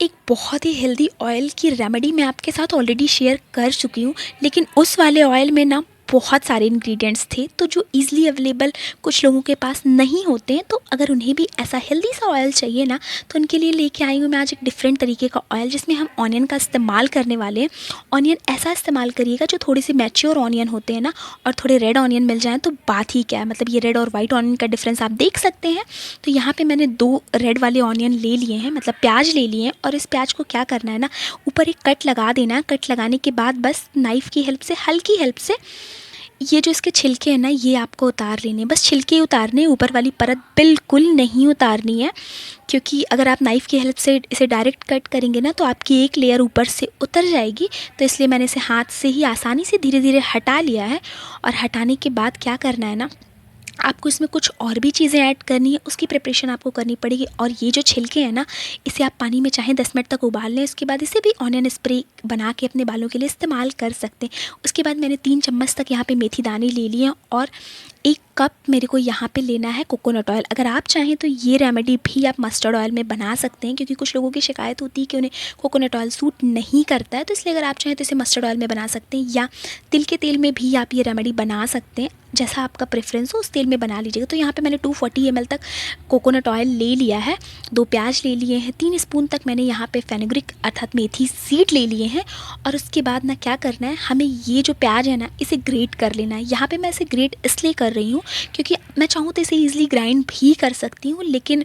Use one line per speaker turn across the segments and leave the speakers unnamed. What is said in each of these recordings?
एक बहुत ही healthy oil की रेमेडी मैं आपके साथ ऑलरेडी शेयर कर चुकी हूँ, लेकिन उस वाले ऑयल में ना बहुत सारे इंग्रेडिएंट्स थे तो जो इजीली अवेलेबल कुछ लोगों के पास नहीं होते हैं। तो अगर उन्हें भी ऐसा हेल्दी सा ऑयल चाहिए ना, तो उनके लिए लेके आई हूँ मैं आज एक डिफरेंट तरीके का ऑयल जिसमें हम ऑनियन का इस्तेमाल करने वाले हैं। ऑनियन ऐसा इस्तेमाल करिएगा जो थोड़े से मैच्योर ऑनियन होते हैं ना, और थोड़े रेड ऑनियन मिल जाएँ तो बात ही क्या है। मतलब ये रेड और वाइट ऑनियन का डिफरेंस आप देख सकते हैं। तो यहाँ पे मैंने 2 रेड वाले ऑनियन ले लिए हैं, मतलब प्याज ले लिए हैं। और इस प्याज को क्या करना है ना, ऊपर एक कट लगा देना है। कट लगाने के बाद बस नाइफ़ की हेल्प से, हल्की हेल्प से, ये जो इसके छिलके हैं ना, ये आपको उतार लेने हैं। बस छिलके उतारने हैं, ऊपर वाली परत बिल्कुल नहीं उतारनी है, क्योंकि अगर आप नाइफ़ की हेल्प से इसे डायरेक्ट कट करेंगे ना तो आपकी एक लेयर ऊपर से उतर जाएगी। तो इसलिए मैंने इसे हाथ से ही आसानी से धीरे धीरे हटा लिया है। और हटाने के बाद क्या करना है ना, आपको इसमें कुछ और भी चीज़ें ऐड करनी है, उसकी प्रिपरेशन आपको करनी पड़ेगी। और ये जो छिलके हैं ना, इसे आप पानी में चाहे 10 मिनट तक उबाल लें। उसके बाद इसे भी ऑनियन स्प्रे बना के अपने बालों के लिए इस्तेमाल कर सकते हैं। उसके बाद मैंने 3 चम्मच तक यहाँ पे मेथी दाने ले लिए हैं, और 1 कप मेरे को यहाँ पे लेना है कोकोनट ऑयल। अगर आप चाहें तो ये रेमेडी भी आप मस्टर्ड ऑयल में बना सकते हैं, क्योंकि कुछ लोगों की शिकायत होती है कि उन्हें कोकोनट ऑयल सूट नहीं करता है। तो इसलिए अगर आप चाहें तो इसे मस्टर्ड ऑयल में बना सकते हैं, या तिल के तेल में भी आप ये रेमेडी बना सकते हैं। जैसा आपका प्रेफरेंस हो उस तेल में बना लीजिएगा। तो यहाँ पे मैंने 240 ml तक कोकोनट ऑयल ले लिया है, 2 प्याज ले लिए हैं, 3 स्पून तक मैंने यहाँ पे फेनुग्रीक अर्थात मेथी सीड ले लिए हैं। और उसके बाद ना क्या करना है, हमें ये जो प्याज है ना, इसे ग्रेट कर लेना है। यहाँ पे मैं इसे ग्रेट इसलिए कर रही हूँ क्योंकि मैं चाहूँ तो इसे ईजिली ग्राइंड भी कर सकती हूँ, लेकिन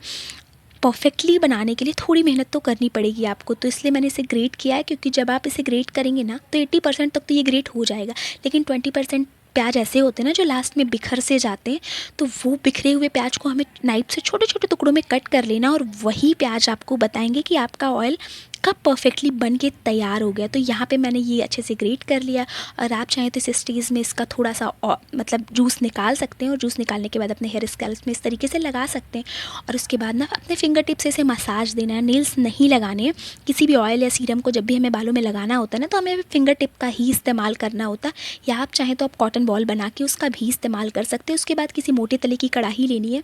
परफेक्टली बनाने के लिए थोड़ी मेहनत तो करनी पड़ेगी आपको। तो इसलिए मैंने इसे ग्रेट किया है, क्योंकि जब आप इसे ग्रेट करेंगे ना तो 80% तक तो ये ग्रेट हो जाएगा, लेकिन 20% प्याज ऐसे होते हैं ना जो लास्ट में बिखर से जाते हैं। तो वो बिखरे हुए प्याज को हमें नाइफ से छोटे छोटे टुकड़ों में कट कर लेना, और वही प्याज आपको बताएंगे कि आपका ऑयल कब परफेक्टली बन के तैयार हो गया। तो यहाँ पे मैंने ये अच्छे से ग्रेट कर लिया। और आप चाहें तो इस स्टेज में इसका थोड़ा सा मतलब जूस निकाल सकते हैं, और जूस निकालने के बाद अपने हेयर स्कैल्प में इस तरीके से लगा सकते हैं। और उसके बाद ना अपने फिंगर टिप से इसे मसाज देना है, नेल्स नहीं लगाने हैं। किसी भी ऑयल या सीरम को जब भी हमें बालों में लगाना होता है ना, तो हमें फिंगर टिप का ही इस्तेमाल करना होता है, या आप चाहें तो आप कॉटन बॉल बना के उसका भी इस्तेमाल कर सकते हैं। उसके बाद किसी मोटे तले की कढ़ाई लेनी है।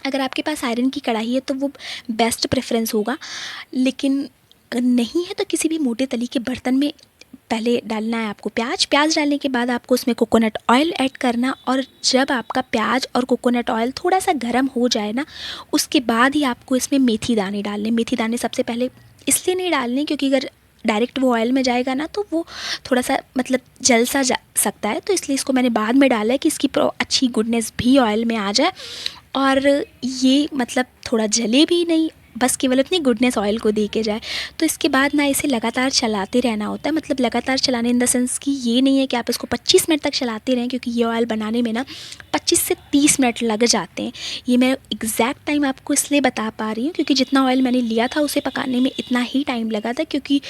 अगर आपके पास आयरन की कढ़ाई है तो वो बेस्ट प्रेफरेंस होगा, लेकिन अगर नहीं है तो किसी भी मोटे तली के बर्तन में पहले डालना है आपको प्याज डालने के बाद आपको उसमें कोकोनट ऑयल ऐड करना। और जब आपका प्याज और कोकोनट ऑयल थोड़ा सा गर्म हो जाए ना, उसके बाद ही आपको इसमें मेथी दाने डालने। मेथी दाने सबसे पहले इसलिए नहीं डालने क्योंकि अगर डायरेक्ट वो ऑयल में जाएगा ना तो वो थोड़ा सा मतलब जल सा जा सकता है। तो इसलिए इसको मैंने बाद में डाला है कि इसकी अच्छी गुडनेस भी ऑयल में आ जाए, और ये मतलब थोड़ा जले भी नहीं, बस केवल अपनी गुडनेस ऑयल को दे के जाए। तो इसके बाद ना इसे लगातार चलाते रहना होता है। मतलब लगातार चलाने इन द सेंस कि ये नहीं है कि आप इसको 25 मिनट तक चलाते रहें, क्योंकि ये ऑयल बनाने में ना 25 से 30 मिनट लग जाते हैं। ये मैं एग्जैक्ट टाइम आपको इसलिए बता पा रही हूँ क्योंकि जितना ऑयल मैंने लिया था उसे पकाने में इतना ही टाइम लगा था, क्योंकि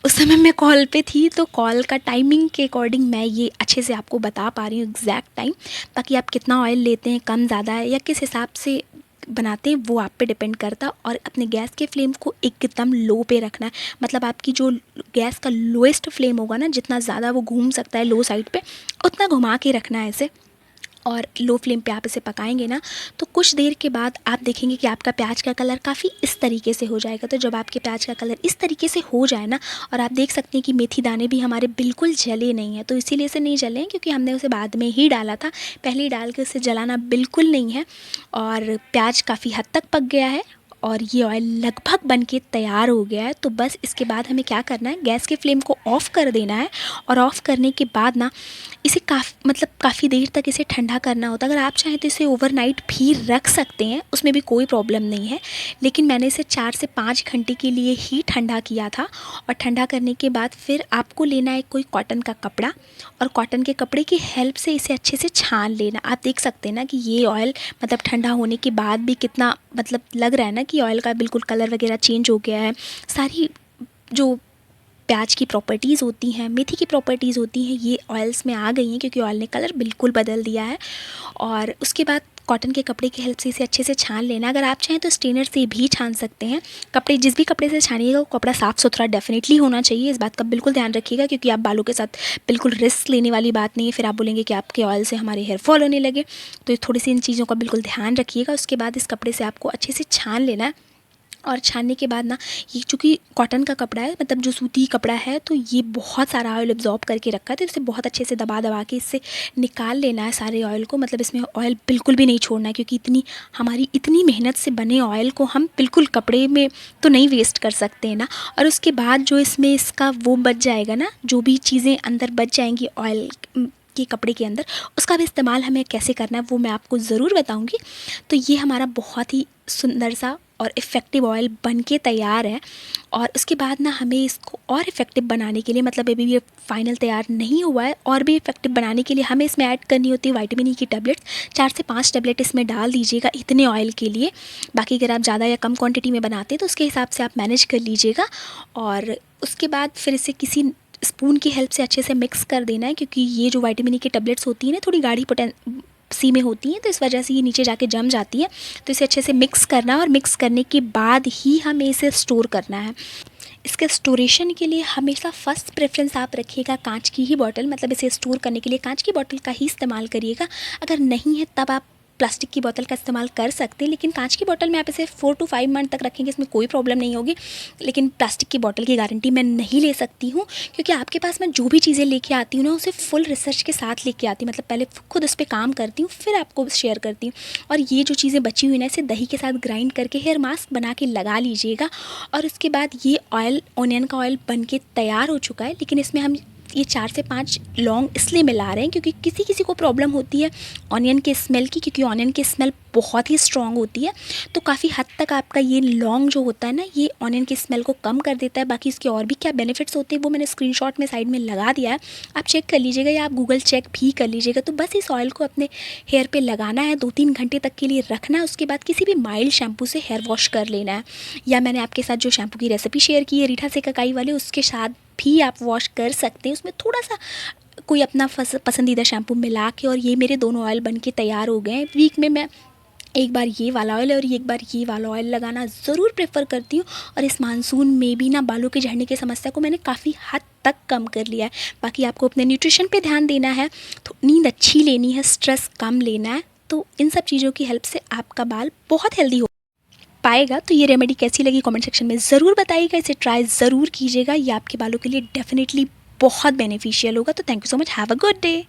उस समय मैं कॉल पे थी। तो कॉल का टाइमिंग के अकॉर्डिंग मैं ये अच्छे से आपको बता पा रही हूँ एग्जैक्ट टाइम। बाकी आप कितना ऑयल लेते हैं, कम ज़्यादा है या किस हिसाब से बनाते हैं, वो आप पे डिपेंड करता। और अपने गैस के फ्लेम को एकदम लो पे रखना है। मतलब आपकी जो गैस का लोएस्ट फ्लेम होगा ना, जितना ज़्यादा वो घूम सकता है लो साइड पे, उतना घुमा के रखना है इसे। और लो फ्लेम पे आप इसे पकाएंगे ना तो कुछ देर के बाद आप देखेंगे कि आपका प्याज का कलर काफ़ी इस तरीके से हो जाएगा। तो जब आपके प्याज का कलर इस तरीके से हो जाए ना, और आप देख सकते हैं कि मेथी दाने भी हमारे बिल्कुल जले नहीं हैं, तो इसीलिए से नहीं जले हैं क्योंकि हमने उसे बाद में ही डाला था। पहले ही डाल के उसे जलाना बिल्कुल नहीं है। और प्याज काफ़ी हद तक पक गया है और ये ऑयल लगभग बन के तैयार हो गया है। तो बस इसके बाद हमें क्या करना है, गैस के फ्लेम को ऑफ़ कर देना है। और ऑफ़ करने के बाद ना इसे काफ़ी देर तक इसे ठंडा करना होता है। अगर आप चाहें तो इसे ओवरनाइट भी रख सकते हैं, उसमें भी कोई प्रॉब्लम नहीं है। लेकिन मैंने इसे 4 से 5 घंटे के लिए ही ठंडा किया था। और ठंडा करने के बाद फिर आपको लेना है कोई कॉटन का कपड़ा, और कॉटन के कपड़े की हेल्प से इसे अच्छे से छान लेना। आप देख सकते हैं ना कि ये ऑयल मतलब ठंडा होने के बाद भी कितना मतलब लग रहा है ना कि ऑयल का बिल्कुल कलर वगैरह चेंज हो गया है। सारी जो प्याज की प्रॉपर्टीज़ होती हैं, मेथी की प्रॉपर्टीज़ होती हैं, ये ऑयल्स में आ गई हैं क्योंकि ऑयल ने कलर बिल्कुल बदल दिया है। और उसके बाद कॉटन के कपड़े की हेल्प से इसे अच्छे से छान लेना। अगर आप चाहें तो स्ट्रेनर से भी छान सकते हैं। कपड़े जिस भी कपड़े से छानिएगा वो कपड़ा साफ़ सुथरा डेफिनेटली होना चाहिए, इस बात का बिल्कुल ध्यान रखिएगा, क्योंकि आप बालों के साथ बिल्कुल रिस्क लेने वाली बात नहीं है। फिर आप बोलेंगे कि आपके ऑयल से हमारे हेयर फॉल होने लगे। तो थोड़ी सी इन चीज़ों का बिल्कुल ध्यान रखिएगा। उसके बाद इस कपड़े से आपको अच्छे से छान लेना है। और छानने के बाद ना, ये चूँकि कॉटन का कपड़ा है, मतलब जो सूती कपड़ा है, तो ये बहुत सारा ऑयल एब्जॉर्ब करके रखा है, तो इसे बहुत अच्छे से दबा दबा के इससे निकाल लेना है सारे ऑयल को। मतलब इसमें ऑयल बिल्कुल भी नहीं छोड़ना है, क्योंकि हमारी इतनी मेहनत से बने ऑयल को हम बिल्कुल कपड़े में तो नहीं वेस्ट कर सकते हैं ना। और उसके बाद जो इसमें इसका वो बच जाएगा ना, जो भी चीज़ें अंदर बच जाएंगी ऑयल के कपड़े के अंदर, उसका भी इस्तेमाल हमें कैसे करना है वो मैं आपको ज़रूर बताऊंगी। तो ये हमारा बहुत ही सुंदर सा और इफ़ेक्टिव ऑयल बन के तैयार है। और उसके बाद ना, हमें इसको और इफ़ेक्टिव बनाने के लिए, मतलब अभी ये फ़ाइनल तैयार नहीं हुआ है, और भी इफ़ेक्टिव बनाने के लिए हमें इसमें ऐड करनी होती है विटामिन ई की टैबलेट्स। 4 से 5 टैबलेट इसमें डाल दीजिएगा इतने ऑयल के लिए। बाकी अगर आप ज़्यादा या कम क्वांटिटी में बनाते हैं तो उसके हिसाब से आप मैनेज कर लीजिएगा। और उसके बाद फिर इसे किसी स्पून की हेल्प से अच्छे से मिक्स कर देना है, क्योंकि ये जो विटामिन ई की टैबलेट्स होती हैं ना, थोड़ी गाढ़ी सी में होती हैं, तो इस वजह से ये नीचे जाके जम जाती है। तो इसे अच्छे से मिक्स करना है, और मिक्स करने के बाद ही हमें इसे स्टोर करना है। इसके स्टोरेशन के लिए हमेशा फ़र्स्ट प्रेफरेंस आप रखिएगा कांच की ही बॉटल, मतलब इसे स्टोर करने के लिए कांच की बॉटल का ही इस्तेमाल करिएगा। अगर नहीं है तब आप प्लास्टिक की बोतल का इस्तेमाल कर सकते हैं, लेकिन कांच की बोतल में आप इसे 4 to 5 मंथ तक रखेंगे, इसमें कोई प्रॉब्लम नहीं होगी। लेकिन प्लास्टिक की बोतल की गारंटी मैं नहीं ले सकती हूँ, क्योंकि आपके पास मैं जो भी चीज़ें लेके आती हूँ ना, उसे फुल रिसर्च के साथ लेके आती हूँ। मतलब पहले खुद उस पर काम करती हूँ, फिर आपको शेयर करती हूँ। और ये जो चीज़ें बची हुई ना, इसे दही के साथ ग्राइंड करके हेयर मास्क बना के लगा लीजिएगा। और उसके बाद ये ऑयल, ऑनियन का ऑयल बन के तैयार हो चुका है। लेकिन इसमें हम ये 4 से 5 लौंग इसलिए मिला रहे हैं क्योंकि किसी किसी को प्रॉब्लम होती है ऑनियन के स्मेल की, क्योंकि ऑनियन की स्मेल बहुत ही स्ट्रॉन्ग होती है। तो काफ़ी हद तक आपका ये लौंग जो होता है ना, ये ऑनियन की स्मेल को कम कर देता है। बाकी इसके और भी क्या बेनिफिट्स होते हैं वो मैंने स्क्रीनशॉट में साइड में लगा दिया है, आप चेक कर लीजिएगा, या आप गूगल चेक भी कर लीजिएगा। तो बस इस ऑयल को अपने हेयर पे लगाना है, 2-3 घंटे तक के लिए रखना है। उसके बाद किसी भी माइल्ड शैम्पू से हेयर वॉश कर लेना है, या मैंने आपके साथ जो शैम्पू की रेसिपी शेयर की है रीठा से ककाई वाले, उसके साथ भी आप वॉश कर सकते हैं। उसमें थोड़ा सा कोई अपना पसंदीदा शैम्पू मिला के, और ये मेरे दोनों ऑयल बन के तैयार हो गए हैं। वीक में मैं एक बार ये वाला ऑयल और एक बार ये वाला ऑयल लगाना ज़रूर प्रेफर करती हूँ। और इस मानसून में भी ना, बालों के झड़ने की समस्या को मैंने काफ़ी हद तक कम कर लिया है। बाकी आपको अपने न्यूट्रिशन पे ध्यान देना है, तो नींद अच्छी लेनी है, स्ट्रेस कम लेना है। तो इन सब चीज़ों की हेल्प से आपका बाल बहुत हेल्दी हो पाएगा। तो ये रेमेडी कैसी लगी कमेंट सेक्शन में ज़रूर बताइएगा, इसे ट्राई ज़रूर कीजिएगा, ये आपके बालों के लिए डेफिनेटली बहुत बेनिफिशियल होगा। तो thank you so much, have a good day.